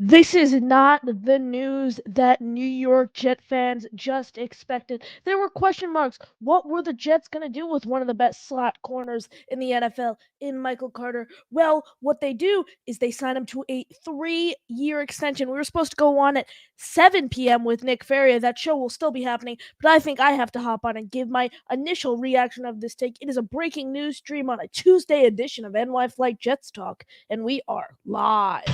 This is not the news that New York Jet fans just expected. There were question marks. What were the Jets going to do with one of the best slot corners in the NFL in Michael Carter? Well, what they do is they sign him to a 3-year extension. We were supposed to go on at 7 p.m. with Nick Faria. That show will still be happening, but I think I have to hop on and give my initial reaction of this take. It is a breaking news stream on a Tuesday edition of NY Flight Jets Talk, and we are live.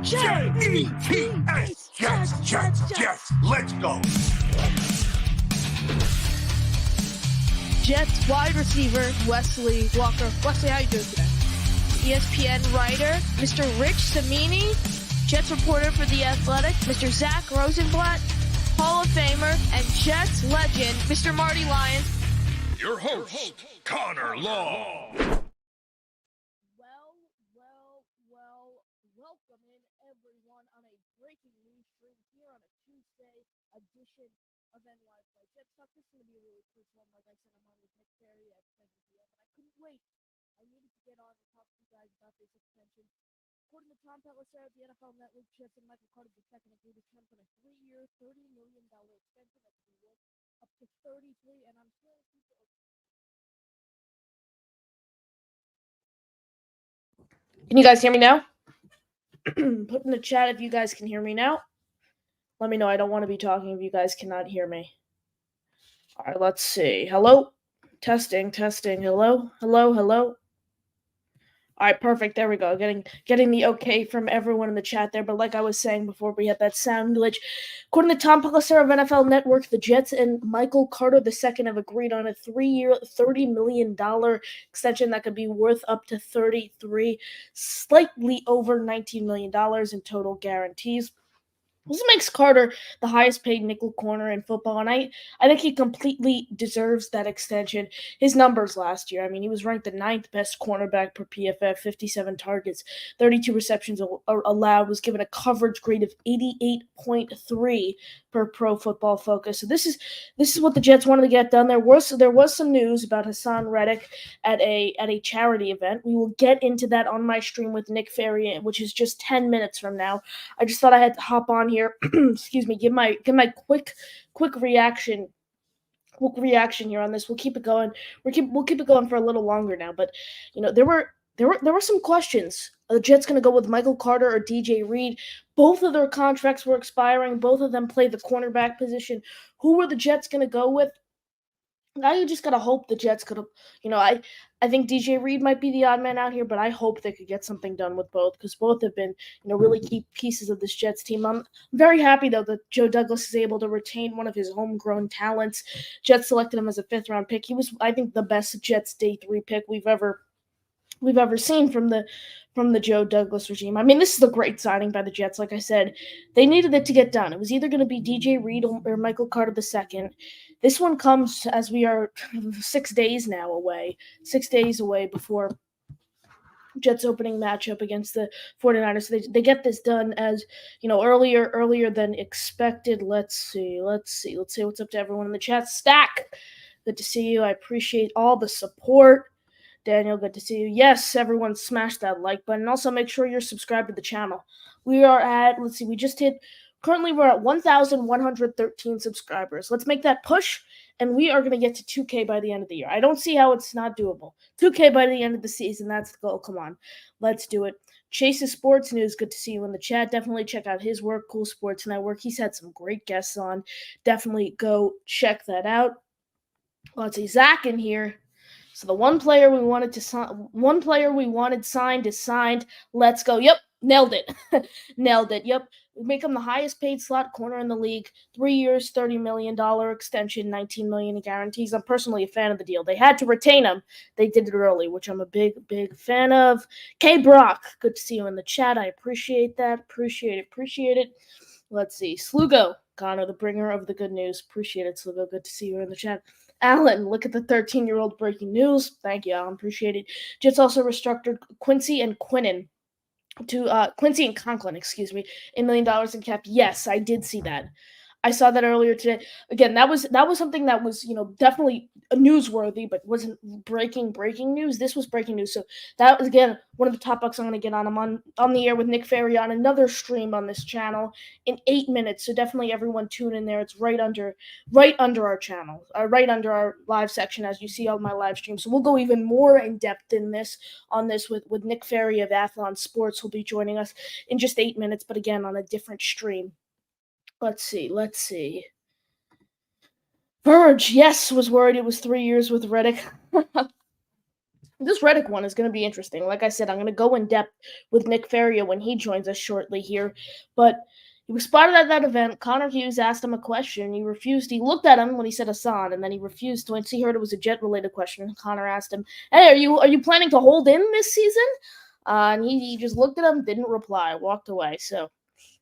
Jets, Jets, let's go. Jets wide receiver Wesley Walker. Wesley, how you doing today? ESPN writer Mr. Rich Samini, Jets reporter for The Athletic, Mr. Zach Rosenblatt, Hall of Famer, and Jets legend Mr. Marty Lyons. Your host, Connor Law. Welcome in everyone on a breaking news stream here on a Tuesday edition of NY Play Jets Talk. This is going to be a really quick one. Like I said, I'm on with Nick Faria at 7 p.m. and I couldn't wait. I needed to get on and talk to you guys about this extension. According to Tom Pelissero at the NFL Network, Jets and Michael Carter II agreed to terms on a 3-year, $30 million extension that could be worth up to 33, and I'm hearing people. Can you guys hear me now? Put in the chat if you guys can hear me now. Let me know. I don't want to be talking if you guys cannot hear me. All right, let's see. Hello? Testing. Hello? All right, perfect. There we go. Getting the okay from everyone in the chat there. But like I was saying before, we had that sound glitch. According to Tom Pelissero of NFL Network, the Jets and Michael Carter II have agreed on a 3-year, $30 million extension that could be worth up to 33, slightly over $19 million in total guarantees. This makes Carter the highest paid nickel corner in football, and I think he completely deserves that extension. His numbers last year, I mean, he was ranked the 9th best cornerback per PFF, 57 targets, 32 receptions allowed, was given a coverage grade of 88.3 per Pro Football Focus. So this is what the Jets wanted to get done. There was some news about Haason Reddick at a charity event. We will get into that on my stream with Nick Faria, which is just 10 minutes from now. I just thought I had to hop on here. Excuse me. Give my quick reaction. Quick reaction here on this. We'll keep it going. We'll keep it going for a little longer now. But there were some questions. Are the Jets going to go with Michael Carter or DJ Reed? Both of their contracts were expiring. Both of them play the cornerback position. Who were the Jets going to go with? Now you just gotta hope the Jets could have, I think DJ Reed might be the odd man out here, but I hope they could get something done with both because both have been, really key pieces of this Jets team. I'm very happy though that Joe Douglas is able to retain one of his homegrown talents. Jets selected him as a 5th-round pick. He was, I think, the best Jets day 3 pick we've ever seen from the Joe Douglas regime. I mean, this is a great signing by the Jets. Like I said, they needed it to get done. It was either going to be DJ Reed or Michael Carter II. This one comes as we are 6 days away before Jets opening matchup against the 49ers. So they get this done as, earlier than expected. Let's see what's up to everyone in the chat. Stack, good to see you. I appreciate all the support. Daniel, good to see you. Yes, everyone smash that like button. Also, make sure you're subscribed to the channel. We are at, currently we're at 1,113 subscribers. Let's make that push, and we are going to get to 2K by the end of the year. I don't see how it's not doable. 2K by the end of the season, that's the goal. Come on, let's do it. Chase's Sports News, good to see you in the chat. Definitely check out his work, Cool Sports Network. He's had some great guests on. Definitely go check that out. Let's see, Zach in here. So the one player we wanted signed is signed. Let's go. Yep, nailed it. Nailed it. Yep. We make him the highest paid slot corner in the league. 3 years, $30 million extension, $19 million in guarantees. I'm personally a fan of the deal. They had to retain him. They did it early, which I'm a big fan of. K Brock, good to see you in the chat. I appreciate that. Appreciate it. Let's see. Slugo, Connor, the bringer of the good news. Appreciate it, Slugo. Good to see you in the chat. Alan, look at the 13-year-old breaking news. Thank you, Alan. Appreciate it. Jets also restructured Quincy and Conklin, $1 million in cap. Yes, I did see that. I saw that earlier today. Again, that was something that was, definitely newsworthy, but wasn't breaking news. This was breaking news. So that was again one of the topics I'm going to get on. I'm on the air with Nick Faria on another stream on this channel in 8 minutes. So definitely everyone tune in there. It's right under our channel, right under our live section, as you see on my live stream. So we'll go even more in depth in this on this with Nick Faria of Athlon Sports, who'll be joining us in just 8 minutes, but again on a different stream. Let's see. Verge, yes, was worried it was 3 years with Reddick. This Reddick one is going to be interesting. Like I said, I'm going to go in depth with Nick Faria when he joins us shortly here. But he was spotted at that event. Connor Hughes asked him a question. He refused. He looked at him when he said Haason, and then he refused. Once he heard it was a Jet-related question, Connor asked him, "Hey, are you planning to hold in this season?" And he just looked at him, didn't reply, walked away. So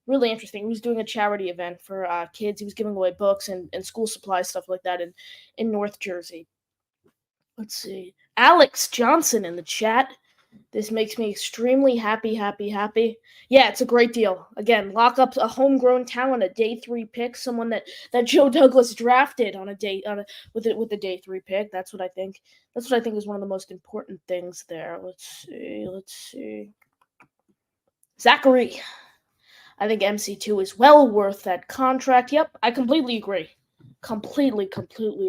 really interesting. He was doing a charity event for kids. He was giving away books and school supplies, stuff like that in North Jersey. Let's see. Alex Johnson in the chat. This makes me extremely happy. Yeah, it's a great deal. Again, lock up a homegrown talent, a day 3 pick, someone that Joe Douglas drafted with a day 3 pick. That's what I think. That's what I think is one of the most important things there. Let's see. Zachary. I think MC2 is well worth that contract. Yep, I completely agree. Completely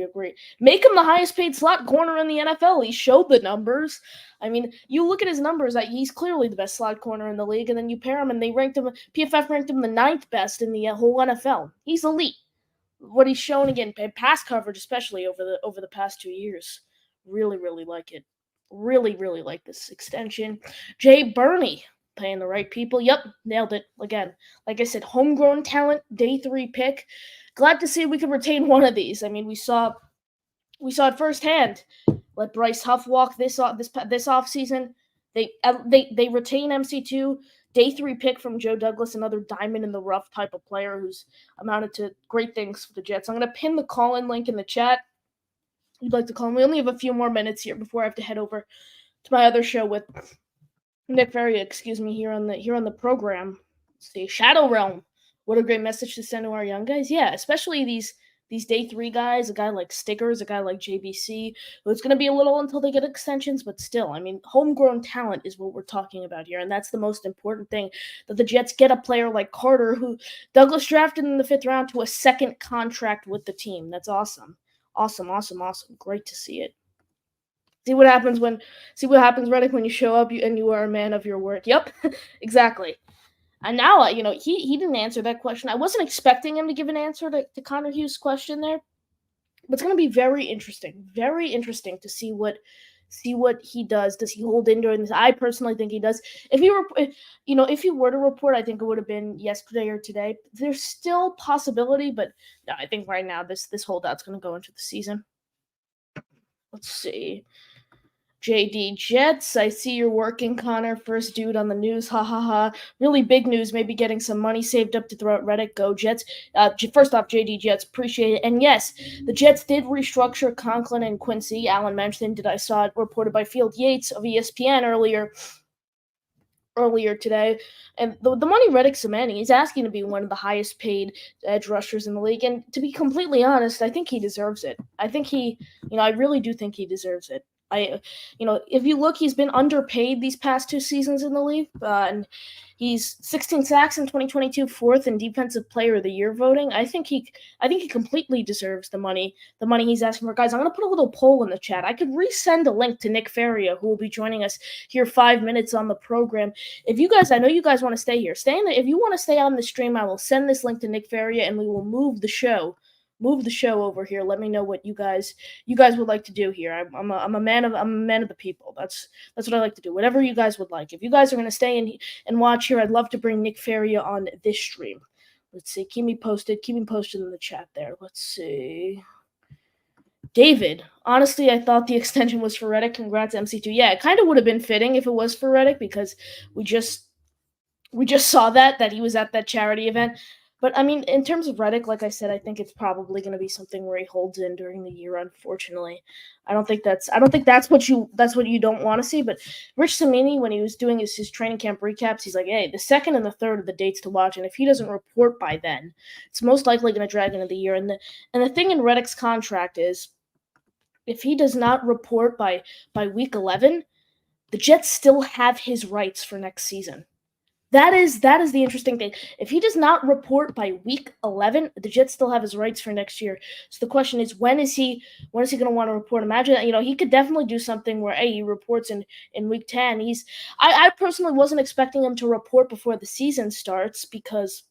agree. Make him the highest paid slot corner in the NFL. He showed the numbers. I mean, you look at his numbers, he's clearly the best slot corner in the league, and then you pair him, and PFF ranked him the 9th best in the whole NFL. He's elite. What he's shown again, pass coverage, especially over the past 2 years. Really like it. Really like this extension. Jay Burney. Paying the right people. Yep, nailed it. Again, like I said, homegrown talent, day 3 pick. Glad to see we could retain one of these. I mean, we saw it firsthand. Let Bryce Huff walk this offseason. They retain MC2, day 3 pick from Joe Douglas, another diamond in the rough type of player who's amounted to great things for the Jets. I'm going to pin the call-in link in the chat. If you'd like to call in. We only have a few more minutes here before I have to head over to my other show with Nick Faria, here on the program. Let's see, Shadow Realm. What a great message to send to our young guys. Yeah, especially these day 3 guys, a guy like Stiggers, a guy like JBC, who it's going to be a little until they get extensions, but still, I mean, homegrown talent is what we're talking about here, and that's the most important thing, that the Jets get a player like Carter, who Douglas drafted in the 5th round, to a second contract with the team. That's awesome. Awesome. Great to see it. See what happens, Reddick, when you show up and you are a man of your word. Yep, exactly. And now, he didn't answer that question. I wasn't expecting him to give an answer to Connor Hughes' question there, but it's going to be very interesting to see what he does. Does he hold in during this? I personally think he does. If he were to report, I think it would have been yesterday or today. There's still possibility, but no, I think right now this holdout's going to go into the season. Let's see. JD Jets, I see you're working, Connor. First dude on the news. Ha ha ha. Really big news. Maybe getting some money saved up to throw at Reddick. Go Jets. First off, JD Jets, appreciate it. And yes, the Jets did restructure Conklin and Quincy. Alan mentioned it. I saw it reported by Field Yates of ESPN earlier today. And the money Reddick's demanding, he's asking to be one of the highest paid edge rushers in the league. And to be completely honest, I think he deserves it. I really do think he deserves it. If you look, he's been underpaid these past 2 seasons in the league, and he's 16 sacks in 2022, 4th in Defensive Player of the Year voting. I think he completely deserves the money he's asking for. Guys, I'm going to put a little poll in the chat. I could resend a link to Nick Faria, who will be joining us here 5 minutes on the program. I know you guys want to stay here. If you want to stay on the stream, I will send this link to Nick Faria, and we will move the show over here. Let me know what you guys would like to do here. I'm a man of the people. That's what I like to do. Whatever you guys would like. If you guys are going to stay and watch here, I'd love to bring Nick Faria on this stream. Let's see. Keep me posted in the chat there. Let's see. David, honestly, I thought the extension was for Reddick. Congrats, MC2. Yeah, it kind of would have been fitting if it was for Reddick, because we just saw that he was at that charity event. But I mean, in terms of Reddick, like I said, I think it's probably going to be something where he holds in during the year. Unfortunately, I don't think that's what you don't want to see. But Rich Samini, when he was doing his training camp recaps, he's like, "Hey, the second and the third are the dates to watch, and if he doesn't report by then, it's most likely going to drag into the year." And the thing in Reddick's contract is, if he does not report by week 11, the Jets still have his rights for next season. That is the interesting thing. If he does not report by week 11, the Jets still have his rights for next year. So the question is, when is he going to want to report? Imagine that, he could definitely do something where he reports in week 10. I personally wasn't expecting him to report before the season starts because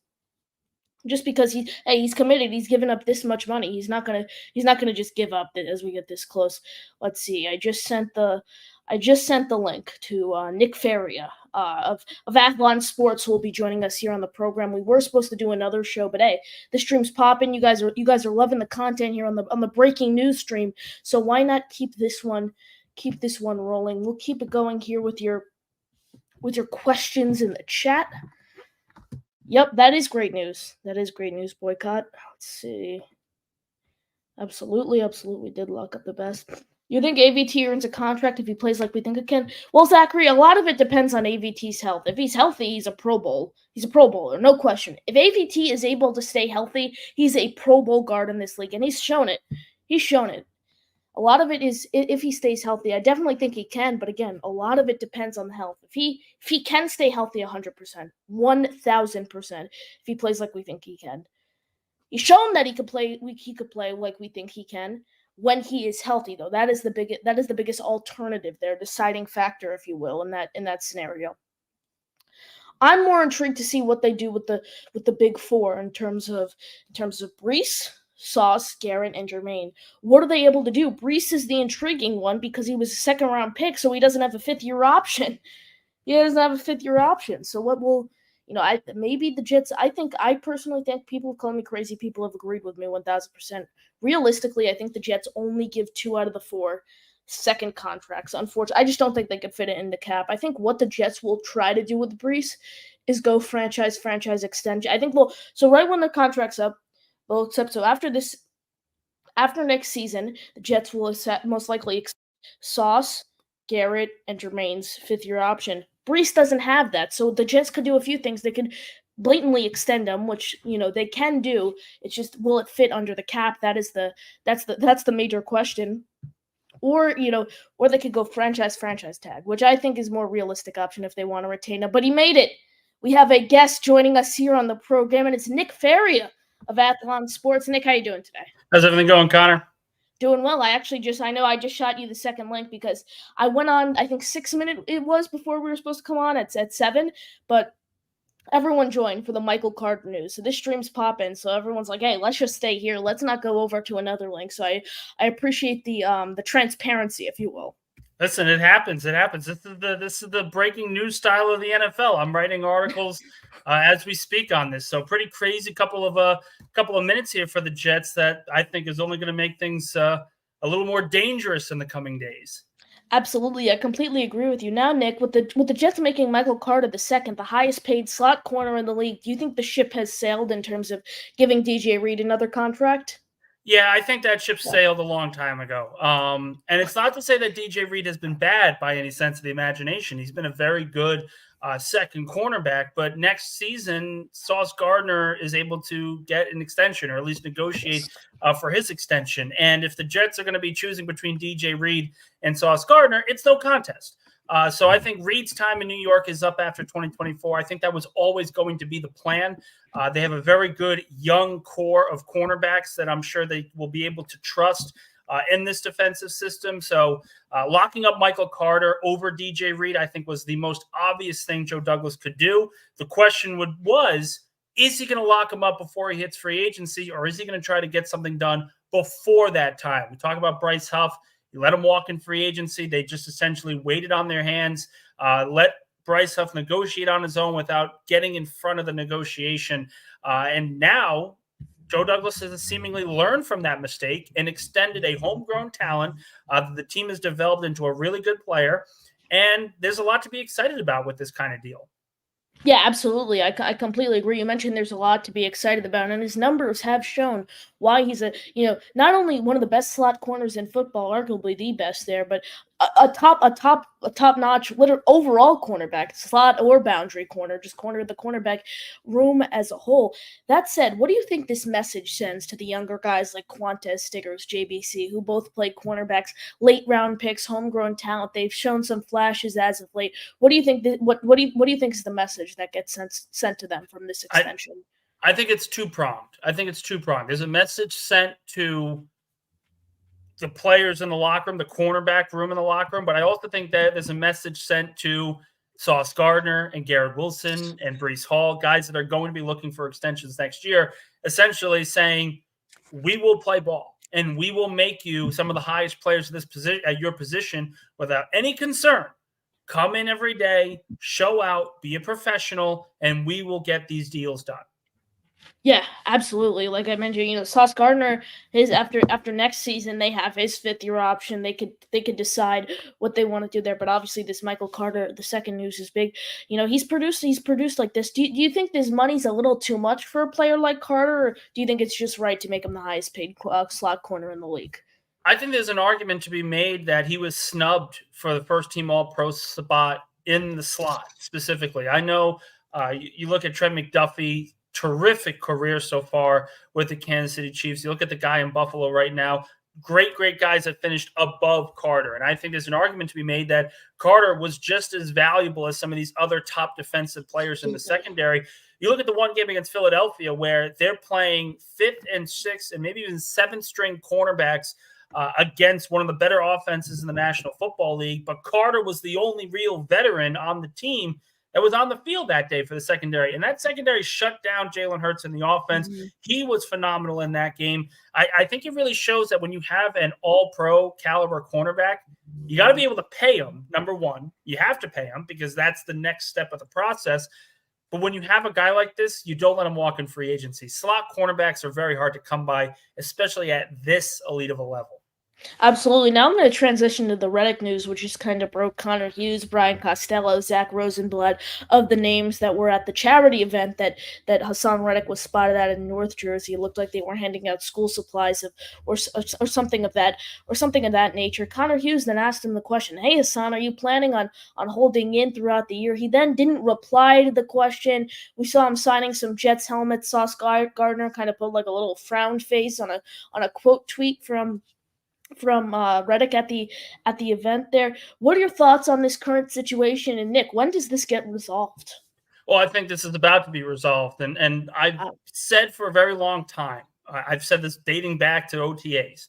he's committed. He's given up this much money. He's not gonna just give up as we get this close. Let's see. I just sent the link to Nick Faria of Athlon Sports, who will be joining us here on the program. We were supposed to do another show, but hey, the stream's popping. You guys are loving the content here on the breaking news stream. So why not keep this one rolling? We'll keep it going here with your questions in the chat. Yep, that is great news. Boycott. Let's see. Absolutely did lock up the best. You think AVT earns a contract if he plays like we think it can? Well, Zachary, a lot of it depends on AVT's health. If he's healthy, he's a Pro Bowl. He's a Pro Bowler, no question. If AVT is able to stay healthy, he's a Pro Bowl guard in this league, and he's shown it. A lot of it is if he stays healthy. I definitely think he can, but again, a lot of it depends on the health. If he can stay healthy 100%, 1,000%, if he plays like we think he can. He's shown that he could play like we think he can when he is healthy, though. That is the biggest alternative there, deciding factor, if you will, in that scenario. I'm more intrigued to see what they do with the big four in terms of Breece, Sauce, Garrett, and Jermaine. What are they able to do? Breece is the intriguing one because he was a second-round pick, so he doesn't have a fifth-year option. So what will maybe the Jets? I personally think people call me crazy. People have agreed with me 1,000%. Realistically, I think the Jets only give 2 out of the 4 second contracts. Unfortunately, I just don't think they could fit it in the cap. I think what the Jets will try to do with Breece is go franchise extension. I think so right when the contract's up, they'll accept. So after next season, the Jets will most likely accept Sauce, Garrett, and Jermaine's fifth-year option. Breece doesn't have that, so the Jets could do a few things. They could blatantly extend them, which they can do. It's just, will it fit under the cap? That's the major question. Or they could go franchise tag, which I think is more realistic option if they want to retain him. But he made it. We have a guest joining us here on the program, and it's Nick Faria of Athlon Sports. Nick, how you doing today? How's everything going, Connor? Doing well. I just shot you the second link because I went on, I think 6 minutes it was before we were supposed to come on at 7, but everyone joined for the Michael Carter news. So this stream's popping, so everyone's like, hey, let's just stay here. Let's not go over to another link. So I appreciate the transparency, if you will. Listen, it happens. This is the breaking news style of the NFL. I'm writing articles as we speak on this. So pretty crazy couple of minutes here for the Jets that I think is only going to make things a little more dangerous in the coming days. Absolutely, I completely agree with you. Now, Nick, with the Jets making Michael Carter II the highest paid slot corner in the league, do you think the ship has sailed in terms of giving DJ Reed another contract? Yeah, I think that ship sailed a long time ago. And it's not to say that DJ Reed has been bad by any sense of the imagination. He's been a very good second cornerback. But next season, Sauce Gardner is able to get an extension or at least negotiate for his extension. And if the Jets are going to be choosing between DJ Reed and Sauce Gardner, it's no contest. So I think Reed's time in New York is up after 2024. I think that was always going to be the plan. They have a very good young core of cornerbacks that I'm sure they will be able to trust in this defensive system. So locking up Michael Carter over DJ Reed, I think, was the most obvious thing Joe Douglas could do. The question was, is he going to lock him up before he hits free agency, or is he going to try to get something done before that time? We talk about Bryce Huff. You let him walk in free agency. They just essentially waited on their hands, let Bryce Huff negotiate on his own without getting in front of the negotiation. And now Joe Douglas has seemingly learned from that mistake and extended a homegrown talent that the team has developed into a really good player. And there's a lot to be excited about with this kind of deal. Yeah, absolutely. I completely agree. You mentioned there's a lot to be excited about, and his numbers have shown why he's not only one of the best slot corners in football, arguably the best there, but a top notch overall cornerback, slot or boundary corner, just the cornerback room as a whole. That said, what do you think this message sends to the younger guys like Quantez Stiggers, JBC, who both played cornerbacks, late round picks, homegrown talent? They've shown some flashes as of late. What do you think? What do you think is the message that gets sent to them from this extension? I think it's two-pronged. There's a message sent to the players in the locker room, the cornerback room in the locker room, but I also think that there's a message sent to Sauce Gardner and Garrett Wilson and Breece Hall, guys that are going to be looking for extensions next year, essentially saying, we will play ball and we will make you some of the highest players in this position at your position without any concern. Come in every day, show out, be a professional, and we will get these deals done. Yeah, absolutely. Like I mentioned, Sauce Gardner, his after next season, they have his 5th-year option. They could decide what they want to do there. But obviously, this Michael Carter, the second news is big. He's produced like this. Do you think this money's a little too much for a player like Carter, or do you think it's just right to make him the highest paid slot corner in the league? I think there's an argument to be made that he was snubbed for the first team All-Pro spot in the slot specifically. I know you look at Trent McDuffie, terrific career so far with the Kansas City Chiefs. You look at the guy in Buffalo right now, great guys that finished above Carter. And I think there's an argument to be made that Carter was just as valuable as some of these other top defensive players in the secondary. You look at the one game against Philadelphia where they're playing 5th and 6th and maybe even 7th string cornerbacks against one of the better offenses in the National Football League. But Carter was the only real veteran on the team that was on the field that day for the secondary. And that secondary shut down Jalen Hurts in the offense. Mm-hmm. He was phenomenal in that game. I think it really shows that when you have an all-pro caliber cornerback, you got to be able to pay him, number one. You have to pay him because that's the next step of the process. But when you have a guy like this, you don't let him walk in free agency. Slot cornerbacks are very hard to come by, especially at this elite of a level. Absolutely. Now I'm going to transition to the Reddick news, which just kind of broke. Connor Hughes, Brian Costello, Zach Rosenblatt, of the names that were at the charity event that Haason Reddick was spotted at in North Jersey. It looked like they were handing out school supplies or something of that nature. Connor Hughes then asked him the question, "Hey Haason, are you planning on holding in throughout the year?" He then didn't reply to the question. We saw him signing some Jets helmets. Sauce Gardner kind of put like a little frown face on a quote tweet from Reddick at the event there. What are your thoughts on this current situation? And Nick, when does this get resolved? Well, I think this is about to be resolved. And I've said for a very long time, I've said this dating back to OTAs,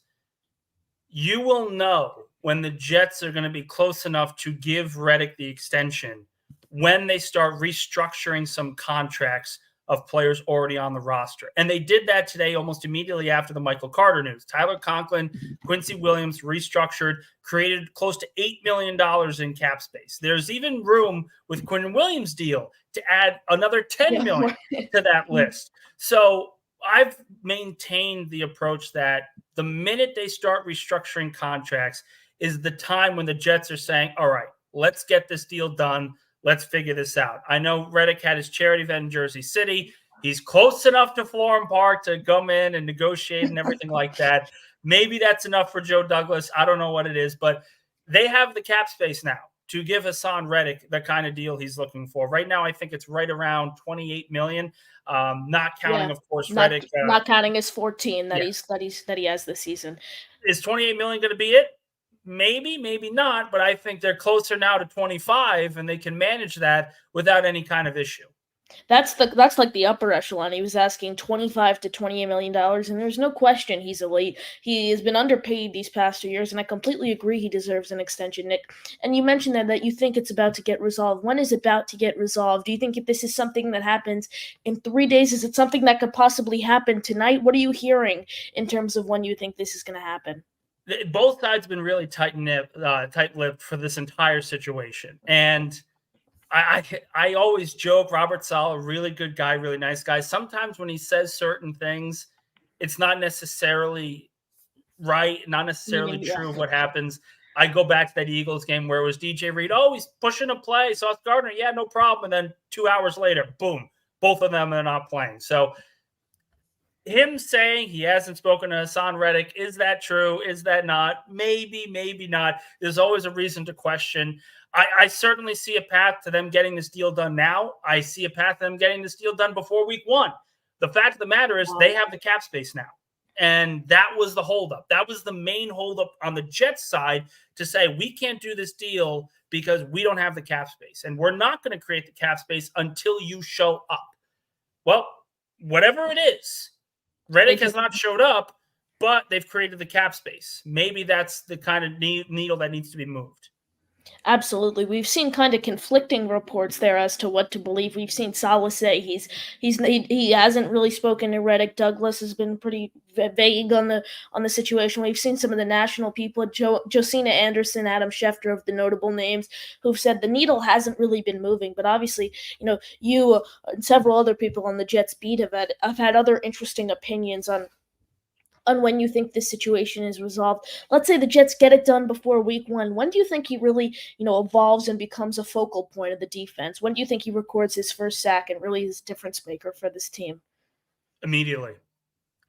you will know when the Jets are going to be close enough to give Reddick the extension when they start restructuring some contracts of players already on the roster. And they did that today almost immediately after the Michael Carter news. Tyler Conklin, Quincy Williams restructured, created close to $8 million in cap space. There's even room with Quinn Williams' deal to add another $10 million to that list. So I've maintained the approach that the minute they start restructuring contracts is the time when the Jets are saying, all right, let's get this deal done. Let's figure this out. I know Reddick had his charity event in Jersey City. He's close enough to Florham Park to come in and negotiate and everything like that. Maybe that's enough for Joe Douglas. I don't know what it is, but they have the cap space now to give Haason Reddick the kind of deal he's looking for. Right now, I think it's right around $28 million. Not counting, of course, Reddick. Not counting his 14 that he has this season. Is $28 million going to be it? Maybe, maybe not, but I think they're closer now to 25 and they can manage that without any kind of issue. That's like the upper echelon. He was asking $25 to $28 million, and there's no question he's elite. He has been underpaid these past 2 years, and I completely agree he deserves an extension, Nick. And you mentioned that you think it's about to get resolved. When is it about to get resolved? Do you think if this is something that happens in 3 days, is it something that could possibly happen tonight? What are you hearing in terms of when you think this is going to happen? Both sides have been really tight-lipped for this entire situation. And I always joke, Robert Saleh, really good guy, really nice guy. Sometimes when he says certain things, it's not necessarily right, not necessarily true of what happens. I go back to that Eagles game where it was DJ Reed. Oh, he's pushing a play. Sauce Gardner, yeah, no problem. And then 2 hours later, boom, both of them are not playing. So him saying he hasn't spoken to Haason Reddick, is that true? Is that not? Maybe, maybe not. There's always a reason to question. I certainly see a path to them getting this deal done now. I see a path to them getting this deal done before week 1. The fact of the matter is they have the cap space now. And that was the holdup. That was the main holdup on the Jets side to say, we can't do this deal because we don't have the cap space. And we're not going to create the cap space until you show up. Well, whatever it is, Reddick has not showed up, but they've created the cap space. Maybe that's the kind of needle that needs to be moved. Absolutely. We've seen kind of conflicting reports there as to what to believe. We've seen Salah say he hasn't really spoken to Reddick. Douglas has been pretty vague on the situation. We've seen some of the national people, Josina Anderson, Adam Schefter of the notable names, who've said the needle hasn't really been moving. But obviously, you and several other people on the Jets beat have had other interesting opinions on when you think this situation is resolved. Let's say the Jets get it done before week 1. When do you think he really, evolves and becomes a focal point of the defense? When do you think he records his first sack and really is a difference maker for this team? Immediately.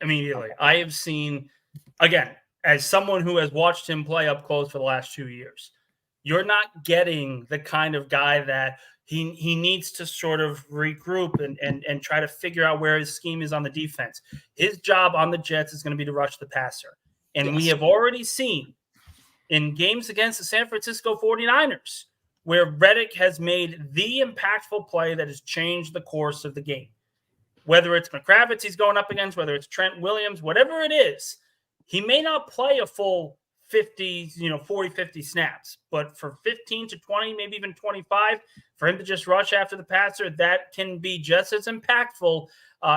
I have seen, again, as someone who has watched him play up close for the last 2 years, you're not getting the kind of guy that he needs to sort of regroup and try to figure out where his scheme is on the defense. His job on the Jets is going to be to rush the passer. And we have already seen in games against the San Francisco 49ers where Reddick has made the impactful play that has changed the course of the game. Whether it's McCravitz he's going up against, whether it's Trent Williams, whatever it is, he may not play a full 50, 40, 50 snaps, but for 15 to 20, maybe even 25, for him to just rush after the passer, that can be just as impactful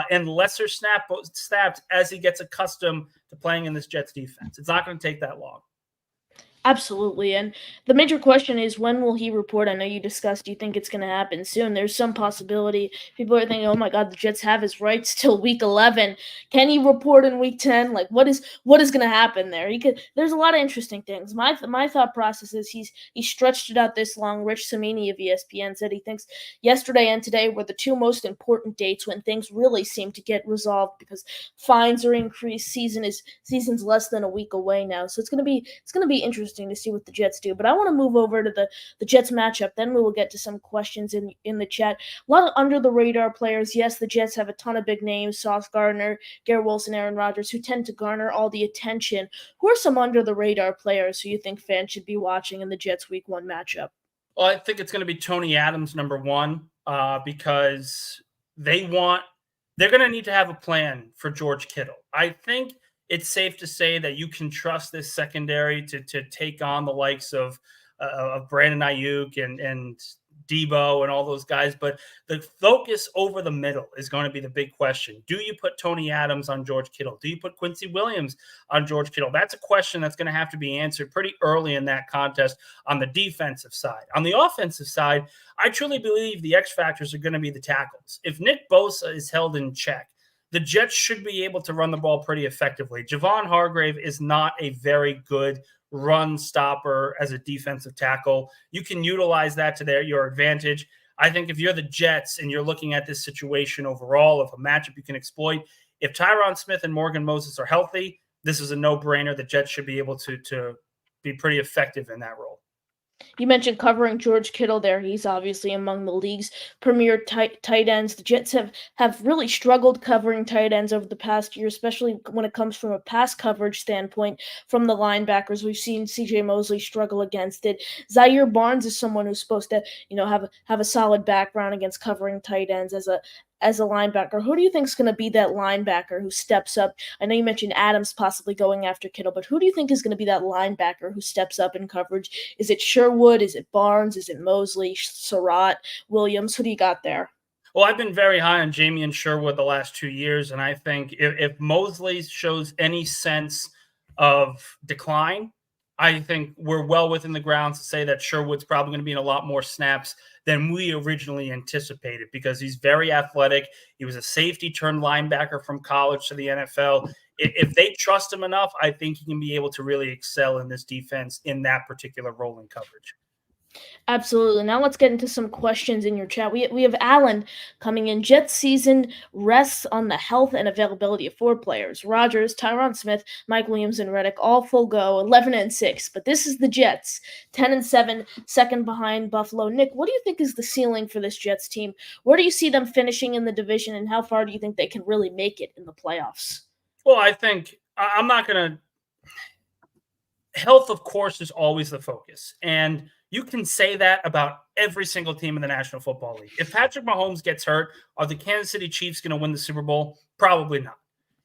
and lesser snaps as he gets accustomed to playing in this Jets defense. It's not going to take that long. Absolutely. And the major question is, when will he report? I know you discussed, you think it's going to happen soon. There's some possibility. People are thinking, oh my God, the Jets have his rights till week 11. Can he report in week 10? Like, what is going to happen there? There's a lot of interesting things. My thought process is he stretched it out this long. Rich Samini of ESPN said he thinks yesterday and today were the 2 most important dates when things really seem to get resolved because fines are increased. Season's less than a week away now. So it's going to be interesting to see what the Jets do. But I want to move over to the Jets matchup. Then we will get to some questions in the chat. A lot of under-the-radar players. Yes, the Jets have a ton of big names, Sauce Gardner, Garrett Wilson, Aaron Rodgers, who tend to garner all the attention. Who are some under-the-radar players who you think fans should be watching in the Jets Week 1 matchup? Well, I think it's going to be Tony Adams, number 1, because they're going to need to have a plan for George Kittle. I think it's safe to say that you can trust this secondary to take on the likes of Brandon Ayuk and Debo and all those guys. But the focus over the middle is going to be the big question. Do you put Tony Adams on George Kittle? Do you put Quincy Williams on George Kittle? That's a question that's going to have to be answered pretty early in that contest on the defensive side. On the offensive side, I truly believe the X factors are going to be the tackles. If Nick Bosa is held in check, the Jets should be able to run the ball pretty effectively. Javon Hargrave is not a very good run stopper as a defensive tackle. You can utilize that to your advantage. I think if you're the Jets and you're looking at this situation overall of a matchup you can exploit, if Tyron Smith and Morgan Moses are healthy, this is a no-brainer. The Jets should be able to be pretty effective in that role. You mentioned covering George Kittle there. He's obviously among the league's premier tight ends. The Jets have really struggled covering tight ends over the past year, especially when it comes from a pass coverage standpoint from the linebackers. We've seen C.J. Mosley struggle against it. Zaire Barnes is someone who's supposed to, have a solid background against covering tight ends as a linebacker. Who do you think is going to be that linebacker who steps up? I know you mentioned Adams possibly going after Kittle, but who do you think is going to be that linebacker who steps up in coverage? Is it Sherwood? Is it Barnes? Is it Mosley, Surratt, Williams? Who do you got there? Well, I've been very high on Jamien Sherwood the last 2 years, and I think if Mosley shows any sense of decline, I think we're well within the grounds to say that Sherwood's probably going to be in a lot more snaps than we originally anticipated because he's very athletic. He was a safety turned linebacker from college to the NFL. if they trust him enough, I think he can be able to really excel in this defense in that particular role in coverage. Absolutely. Now let's get into some questions in your chat. We have Alan coming in. Jets season rests on the health and availability of 4 players: Rodgers, Tyron Smith, Mike Williams, and Reddick, all full go, 11-6. But this is the Jets, 10-7, second behind Buffalo. Nick, what do you think is the ceiling for this Jets team? Where do you see them finishing in the division, and how far do you think they can really make it in the playoffs? Well, I think I'm not going to. Health, of course, is always the focus. And you can say that about every single team in the National Football League. If Patrick Mahomes gets hurt, are the Kansas City Chiefs going to win the Super Bowl? Probably not.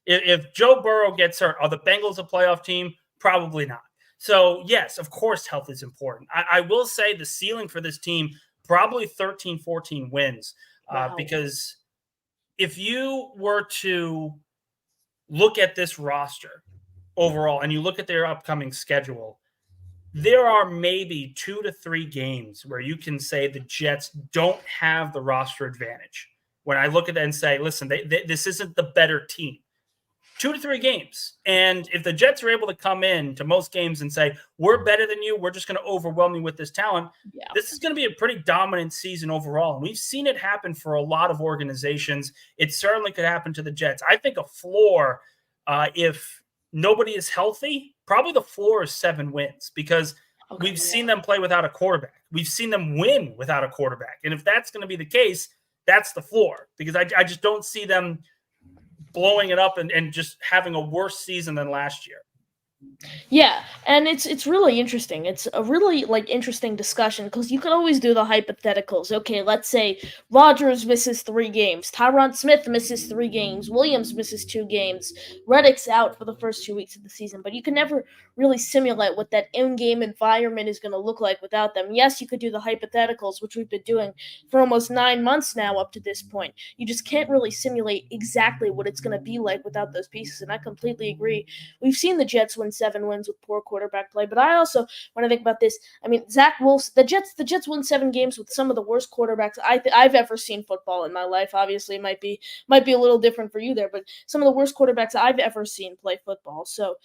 If Joe Burrow gets hurt, are the Bengals a playoff team? Probably not. So, yes, of course, health is important. I will say the ceiling for this team, probably 13, 14 wins. Wow. Because if you were to look at this roster overall and you look at their upcoming schedule, there are maybe 2 to 3 games where you can say the Jets don't have the roster advantage. When I look at that and say, listen, this isn't the better team. 2 to 3 games. And if the Jets are able to come in to most games and say, we're better than you, we're just going to overwhelm you with this talent, this is going to be a pretty dominant season overall. And we've seen it happen for a lot of organizations. It certainly could happen to the Jets. I think a floor, if nobody is healthy, probably the floor is 7 wins, because we've seen them play without a quarterback. We've seen them win without a quarterback. And if that's going to be the case, that's the floor, because I just don't see them blowing it up and just having a worse season than last year. Yeah, and it's really interesting. It's a really interesting discussion, because you can always do the hypotheticals. Okay, let's say Rodgers misses 3 games, Tyron Smith misses 3 games, Williams misses 2 games, Reddick's out for the first 2 weeks of the season, but you can never really simulate what that in-game environment is going to look like without them. Yes, you could do the hypotheticals, which we've been doing for almost 9 months now up to this point. You just can't really simulate exactly what it's going to be like without those pieces, and I completely agree. We've seen the Jets win 7 wins with poor quarterback play, but I also, when I think about this, I mean, Zach Wilson, the Jets won 7 games with some of the worst quarterbacks I've ever seen football in my life. Obviously, it might be a little different for you there, but some of the worst quarterbacks I've ever seen play football. So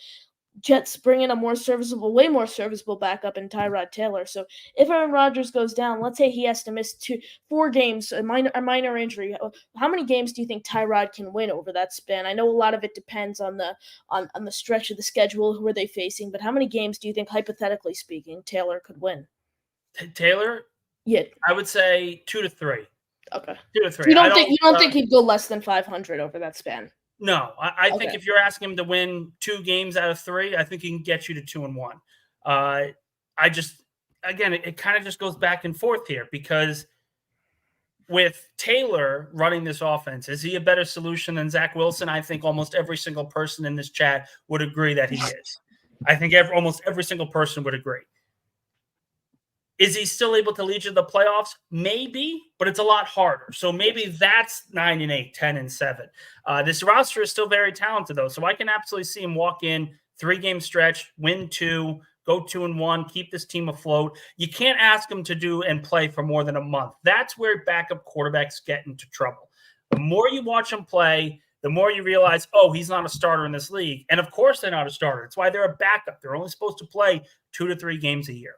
Jets bring in a way more serviceable backup in Tyrod Taylor. So if Aaron Rodgers goes down, let's say he has to miss 4 games, a minor injury, how many games do you think Tyrod can win over that span? I know a lot of it depends on the stretch of the schedule, who are they facing, but how many games do you think, hypothetically speaking, Taylor could win? Taylor? Yeah. I would say 2 to 3. Okay. 2 to 3. You don't think he'd go less than 500 over that span? No, I think if you're asking him to win 2 games out of 3, I think he can get you to 2-1. It kind of just goes back and forth here, because with Taylor running this offense, is he a better solution than Zach Wilson? I think almost every single person in this chat would agree that he is. I think almost every single person would agree. Is he still able to lead you to the playoffs? Maybe, but it's a lot harder. So maybe that's 9-8, 10-7. This roster is still very talented, though. So I can absolutely see him walk in, 3-game stretch, win 2, go 2-1, keep this team afloat. You can't ask him to do and play for more than a month. That's where backup quarterbacks get into trouble. The more you watch him play, the more you realize, oh, he's not a starter in this league. And of course they're not a starter. It's why they're a backup. They're only supposed to play 2 to 3 games a year.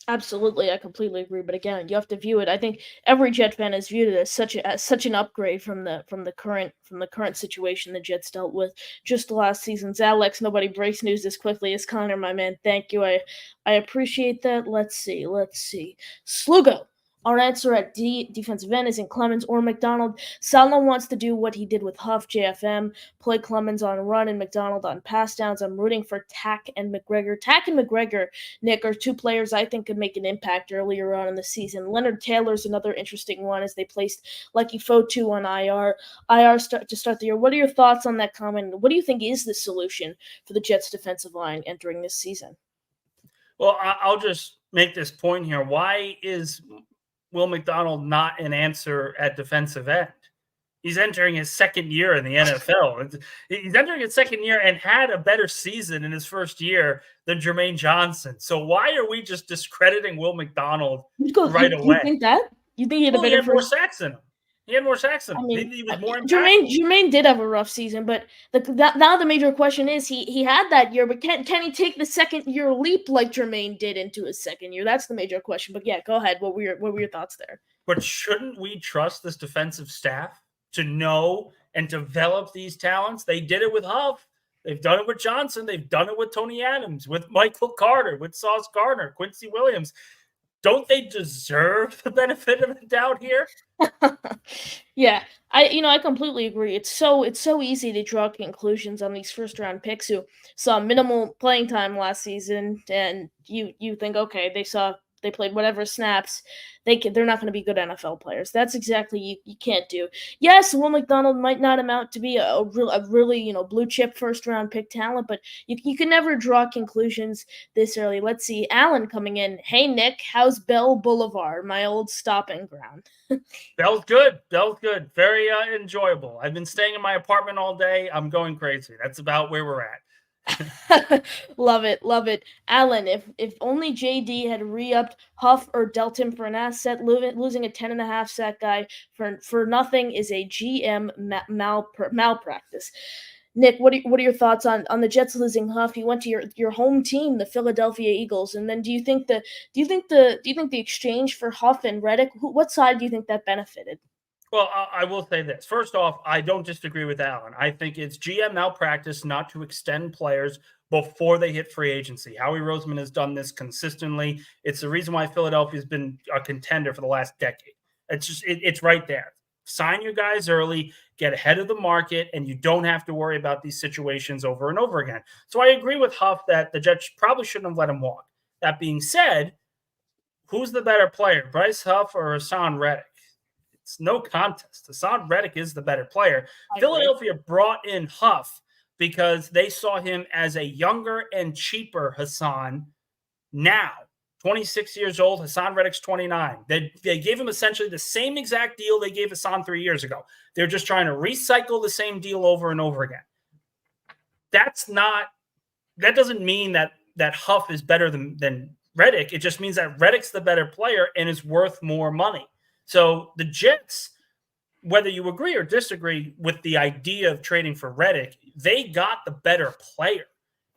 Absolutely, I completely agree. But again, you have to view it. I think every Jet fan has viewed it as such an upgrade from the current situation the Jets dealt with just last season's. Alex, nobody breaks news this quickly as Connor, my man. Thank you. I appreciate that. Let's see. Slugo. Our answer at defensive end is in Clemens or McDonald. Saleh wants to do what he did with Huff, JFM, play Clemens on run and McDonald on pass downs. I'm rooting for Tack and McGregor. Tack and McGregor, Nick, are 2 players I think could make an impact earlier on in the season. Leonard Taylor's another interesting one, as they placed Lucky Fotu on IR to start the year. What are your thoughts on that comment? What do you think is the solution for the Jets' defensive line entering this season? Well, I'll just make this point here. Why is Will McDonald not an answer at defensive end? He's entering his 2nd year in the NFL. He's entering his 2nd year and had a better season in his first year than Jermaine Johnson. So why are we just discrediting Will McDonald right away? You think that? You think he had a better more sacks in him. He had more sacks than I him. mean, He was more impactful. Jermaine did have a rough season, but now the major question is he had that year, but can he take the second year leap like Jermaine did into his second year? That's the major question. But yeah, go ahead. What were your thoughts there? But shouldn't we trust this defensive staff to know and develop these talents? They did it with Huff. They've done it with Johnson. They've done it with Tony Adams, with Michael Carter, with Sauce Gardner, Quincy Williams. Don't they deserve the benefit of the doubt here? Yeah, I completely agree. It's so easy to draw conclusions on these first round picks who saw minimal playing time last season, and you think, okay, they played whatever snaps, they're not going to be good NFL players. That's exactly you can't do. Yes, Will McDonald might not amount to be a really blue chip first round pick talent, but you can never draw conclusions this early. Let's see, Allen coming in. Hey Nick, how's Bell Boulevard, my old stopping ground? Bell's good. Bell's good. Very enjoyable. I've been staying in my apartment all day. I'm going crazy. That's about where we're at. Love it, love it. Allen, if only JD had re-upped Huff or dealt him for an asset, losing a 10.5 sack guy for nothing is a GM malpractice. Nick, what are your thoughts on the Jets losing Huff? You went to your home team, the Philadelphia Eagles, and then do you think the exchange for Huff and Reddick, what side do you think that benefited? Well, I will say this. First off, I don't disagree with Allen. I think it's GM malpractice not to extend players before they hit free agency. Howie Roseman has done this consistently. It's the reason why Philadelphia has been a contender for the last decade. It's right there. Sign your guys early, get ahead of the market, and you don't have to worry about these situations over and over again. So I agree with Huff that the Jets probably shouldn't have let him walk. That being said, who's the better player, Bryce Huff or Haason Reddick? It's no contest. Haason Reddick is the better player. Philadelphia brought in Huff because they saw him as a younger and cheaper Haason. Now, 26 years old, Haason Reddick's 29. They gave him essentially the same exact deal they gave Haason 3 years ago. They're just trying to recycle the same deal over and over again. That doesn't mean that Huff is better than Reddick. It just means that Reddick's the better player and is worth more money. So the Jets, whether you agree or disagree with the idea of trading for Reddick, they got the better player.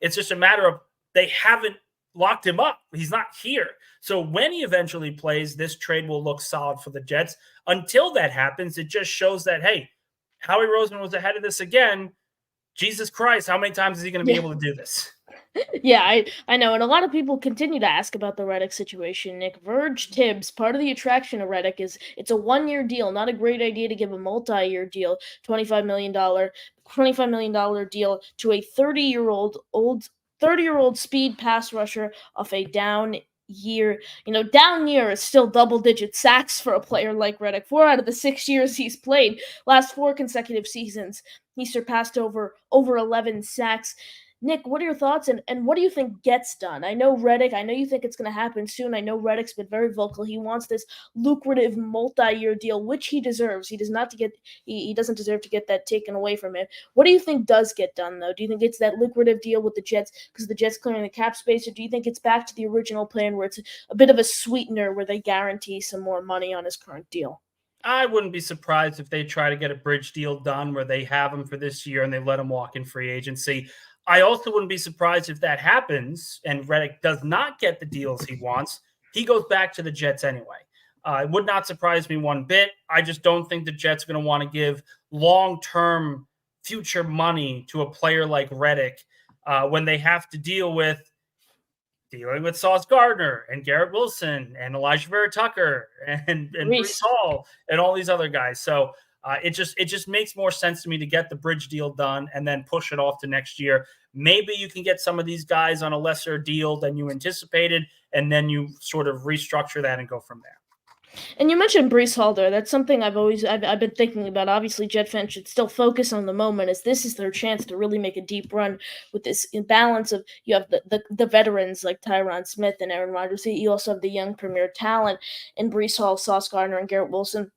It's just a matter of they haven't locked him up. He's not here. So when he eventually plays, this trade will look solid for the Jets. Until that happens, it just shows that, hey, Howie Roseman was ahead of this again. Jesus Christ, how many times is he going to be able to do this? Yeah, I know, and a lot of people continue to ask about the Reddick situation. Nick Verge Tibbs, part of the attraction of Reddick is it's a 1-year deal. Not a great idea to give a multi-year deal, $25 million deal to a 30-year-old speed pass rusher off a down year. Down year is still double-digit sacks for a player like Reddick. 4 out of the 6 years he's played, last 4 consecutive seasons, he surpassed over 11 sacks. Nick, what are your thoughts, and what do you think gets done? I know you think it's going to happen soon. I know Reddick's been very vocal. He wants this lucrative multi-year deal, which he deserves. He doesn't deserve to get that taken away from him. What do you think does get done, though? Do you think it's that lucrative deal with the Jets because the Jets clearing the cap space, or do you think it's back to the original plan where it's a bit of a sweetener where they guarantee some more money on his current deal? I wouldn't be surprised if they try to get a bridge deal done where they have him for this year and they let him walk in free agency. I also wouldn't be surprised if that happens and Reddick does not get the deals he wants. He goes back to the Jets anyway. It would not surprise me one bit. I just don't think the Jets are going to want to give long-term future money to a player like Reddick when they have to dealing with Sauce Gardner and Garrett Wilson and Elijah Vera Tucker and Breece Hall and all these other guys. So it just makes more sense to me to get the bridge deal done and then push it off to next year. Maybe you can get some of these guys on a lesser deal than you anticipated, and then you sort of restructure that and go from there. And you mentioned Breece Hall there. That's something I've been thinking about. Obviously, Jet fans should still focus on the moment, as this is their chance to really make a deep run with this balance of you have the veterans like Tyron Smith and Aaron Rodgers. You also have the young premier talent in Breece Hall, Sauce Gardner, and Garrett Wilson.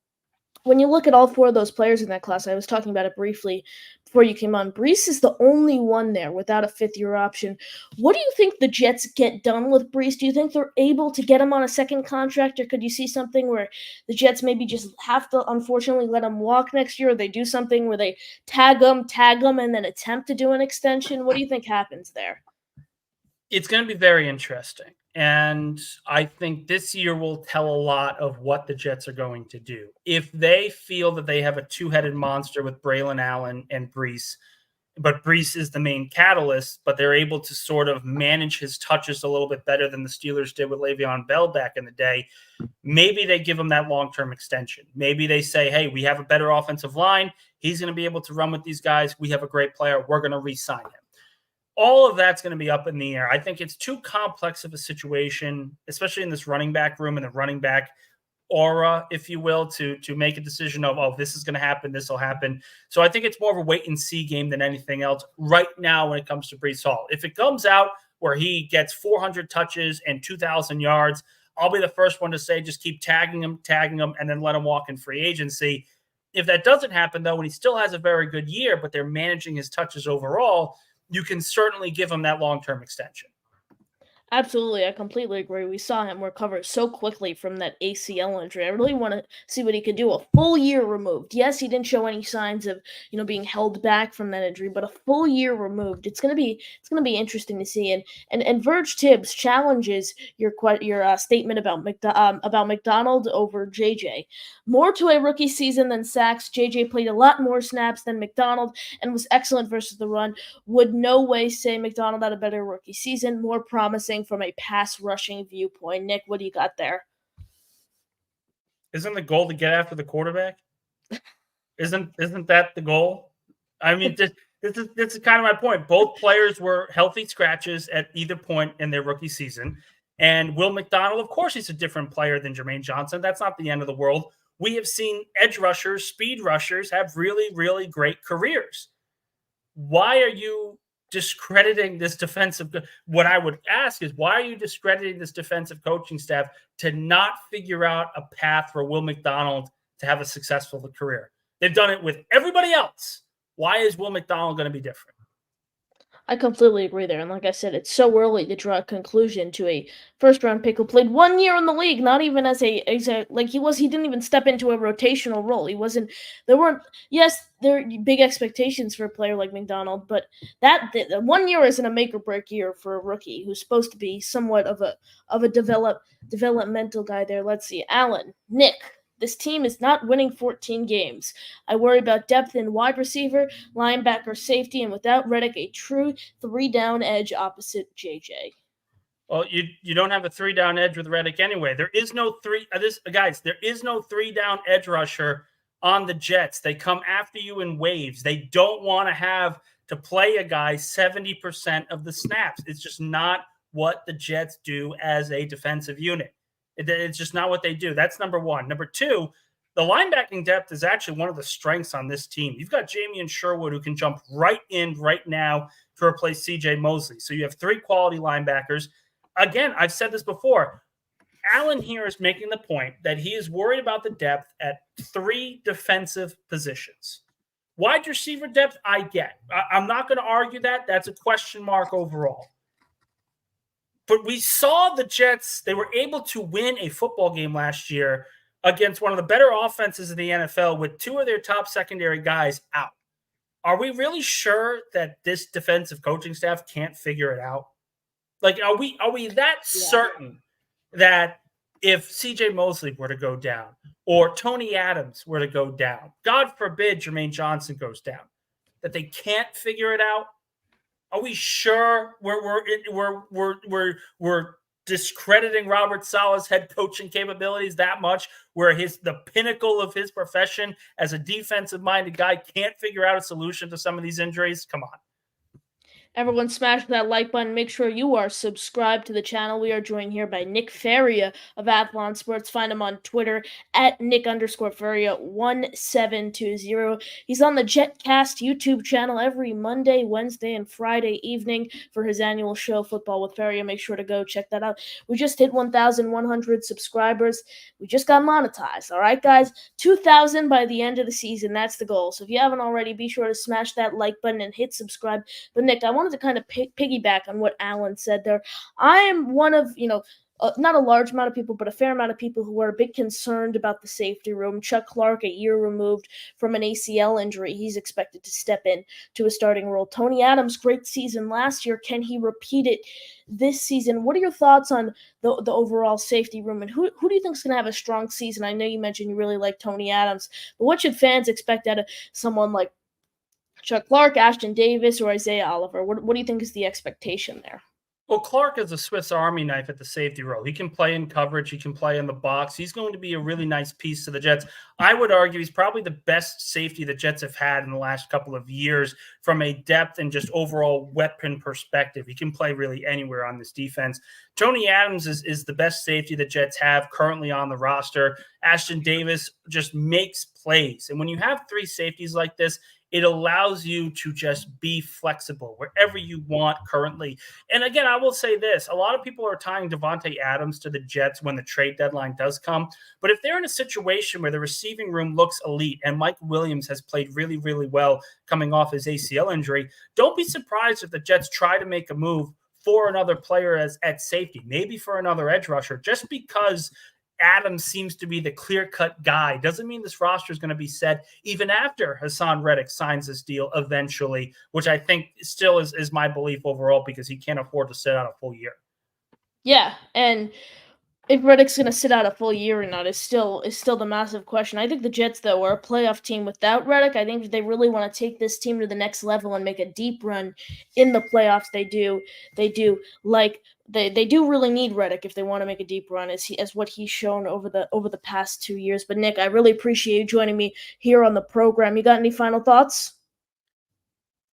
When you look at all 4 of those players in that class, I was talking about it briefly before you came on. Brees is the only one there without a fifth-year option. What do you think the Jets get done with Brees? Do you think they're able to get him on a second contract, or could you see something where the Jets maybe just have to, unfortunately, let him walk next year, or they do something where they tag him, and then attempt to do an extension? What do you think happens there? It's going to be very interesting. And I think this year will tell a lot of what the Jets are going to do. If they feel that they have a two-headed monster with Braylon Allen and Brees, but Brees is the main catalyst, but they're able to sort of manage his touches a little bit better than the Steelers did with Le'Veon Bell back in the day, maybe they give him that long-term extension. Maybe they say, hey, we have a better offensive line. He's going to be able to run with these guys. We have a great player. We're going to re-sign him. All of that's going to be up in the air. I think it's too complex of a situation, especially in this running back room and the running back aura, if you will, to make a decision of, oh, this is going to happen, this will happen. So I think it's more of a wait and see game than anything else right now when it comes to Brees Hall. If it comes out where he gets 400 touches and 2,000 yards, I'll be the first one to say just keep tagging him, and then let him walk in free agency. If that doesn't happen, though, when he still has a very good year, but they're managing his touches overall, you can certainly give him that long-term extension. Absolutely, I completely agree. We saw him recover so quickly from that ACL injury. I really want to see what he could do. A full year removed. Yes, he didn't show any signs of, being held back from that injury, but a full year removed. It's gonna be interesting to see. And Verge Tibbs challenges your statement about McDonald over JJ. More to a rookie season than sacks. JJ played a lot more snaps than McDonald and was excellent versus the run. Would no way say McDonald had a better rookie season, more promising from a pass rushing viewpoint. Nick, what do you got there? Isn't the goal to get after the quarterback? Isn't that the goal? I mean, this is kind of my point. Both players were healthy scratches at either point in their rookie season. And Will McDonald, of course, he's a different player than Jermaine Johnson. That's not the end of the world. We have seen edge rushers, speed rushers have really, really great careers. Why are you discrediting this defensive? What I would ask is, why are you discrediting this defensive coaching staff to not figure out a path for Will McDonald to have a successful career? They've done it with everybody else. Why is Will McDonald going to be different? I completely agree there. And like I said, it's so early to draw a conclusion to a first-round pick who played 1 year in the league, not even as a like he didn't even step into a rotational role. There are big expectations for a player like McDonald, but that 1 year isn't a make or break year for a rookie who's supposed to be somewhat of a developmental guy there. Let's see. Allen, Nick. This team is not winning 14 games. I worry about depth in wide receiver, linebacker, safety, and without Reddick, a true three-down edge opposite JJ. Well, you don't have a three-down edge with Reddick anyway. There is no there is no three-down edge rusher on the Jets. They come after you in waves. They don't want to have to play a guy 70% of the snaps. It's just not what the Jets do as a defensive unit. It's just not what they do. That's number one. Number two, the linebacking depth is actually one of the strengths on this team. You've got Jamie Sherwood who can jump right in right now to replace C.J. Mosley. So you have three quality linebackers. Again, I've said this before. Allen here is making the point that he is worried about the depth at three defensive positions. Wide receiver depth, I get. I'm not going to argue that. That's a question mark overall. But we saw the Jets, they were able to win a football game last year against one of the better offenses in the NFL with two of their top secondary guys out. Are we really sure that this defensive coaching staff can't figure it out? Like, are we that certain that if C.J. Mosley were to go down or Tony Adams were to go down, God forbid Jermaine Johnson goes down, that they can't figure it out? Are we sure we're discrediting Robert Saleh's head coaching capabilities that much, where the pinnacle of his profession as a defensive-minded guy can't figure out a solution to some of these injuries? Come on. Everyone smash that like button. Make sure you are subscribed to the channel. We are joined here by Nick Faria of Athlon Sports. Find him on Twitter at Nick_Faria1720. He's on the JetCast YouTube channel every Monday, Wednesday, and Friday evening for his annual show, Football with Faria. Make sure to go check that out. We just hit 1,100 subscribers. We just got monetized. All right, guys? 2,000 by the end of the season. That's the goal. So if you haven't already, be sure to smash that like button and hit subscribe. But Nick, I wanted to kind of piggyback on what Alan said there. I am one of, not a large amount of people, but a fair amount of people who are a bit concerned about the safety room. Chuck Clark, a year removed from an ACL injury, he's expected to step in to a starting role. Tony Adams, great season last year. Can he repeat it this season? What are your thoughts on the overall safety room, and who do you think is going to have a strong season? I know you mentioned you really like Tony Adams, but what should fans expect out of someone like Chuck Clark, Ashton Davis, or Isaiah Oliver? What do you think is the expectation there? Well, Clark is a Swiss Army knife at the safety role. He can play in coverage. He can play in the box. He's going to be a really nice piece to the Jets. I would argue he's probably the best safety the Jets have had in the last couple of years from a depth and just overall weapon perspective. He can play really anywhere on this defense. Tony Adams is the best safety the Jets have currently on the roster. Ashton Davis just makes plays. And when you have three safeties like this, it allows you to just be flexible wherever you want currently. And again, I will say this. A lot of people are tying Devontae Adams to the Jets when the trade deadline does come. But if they're in a situation where the receiving room looks elite and Mike Williams has played really, really well coming off his ACL injury, don't be surprised if the Jets try to make a move for another player at safety, maybe for another edge rusher, just because Adams seems to be the clear-cut guy. Doesn't mean this roster is going to be set even after Haason Reddick signs this deal eventually, which I think still is my belief overall because he can't afford to sit out a full year. Yeah, and if Reddick's going to sit out a full year or not is still the massive question. I think the Jets, though, are a playoff team without Reddick. I think if they really want to take this team to the next level and make a deep run in the playoffs, they do really need Reddick if they want to make a deep run, as what he's shown over the past 2 years. But Nick, I really appreciate you joining me here on the program. You got any final thoughts?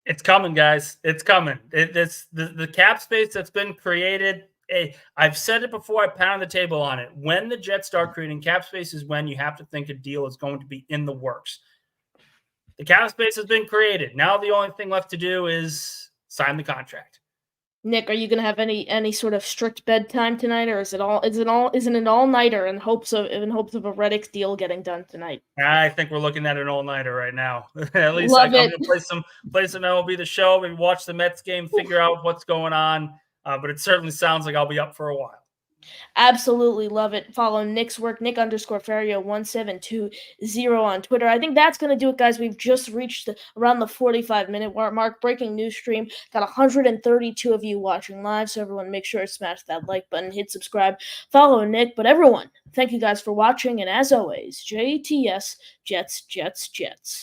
It's coming, guys. It's coming. It's the cap space that's been created. I've said it before. I pounded the table on it. When the Jets start creating cap space is when you have to think a deal is going to be in the works. The cap space has been created. Now the only thing left to do is sign the contract. Nick, are you going to have any sort of strict bedtime tonight, or isn't it all-nighter in hopes of a Reddick deal getting done tonight? I think we're looking at an all-nighter right now. At least Love I'm going it. to play some MLB The Show, maybe watch the Mets game, figure out what's going on. But it certainly sounds like I'll be up for a while. Absolutely love it. Follow Nick's work, Nick_Faria1720 on Twitter. I think that's going to do it, guys. We've just reached around the 45-minute mark. Breaking news stream. Got 132 of you watching live, so everyone make sure to smash that like button, hit subscribe, follow Nick. But everyone, thank you guys for watching, and as always, JTS, Jets, Jets, Jets.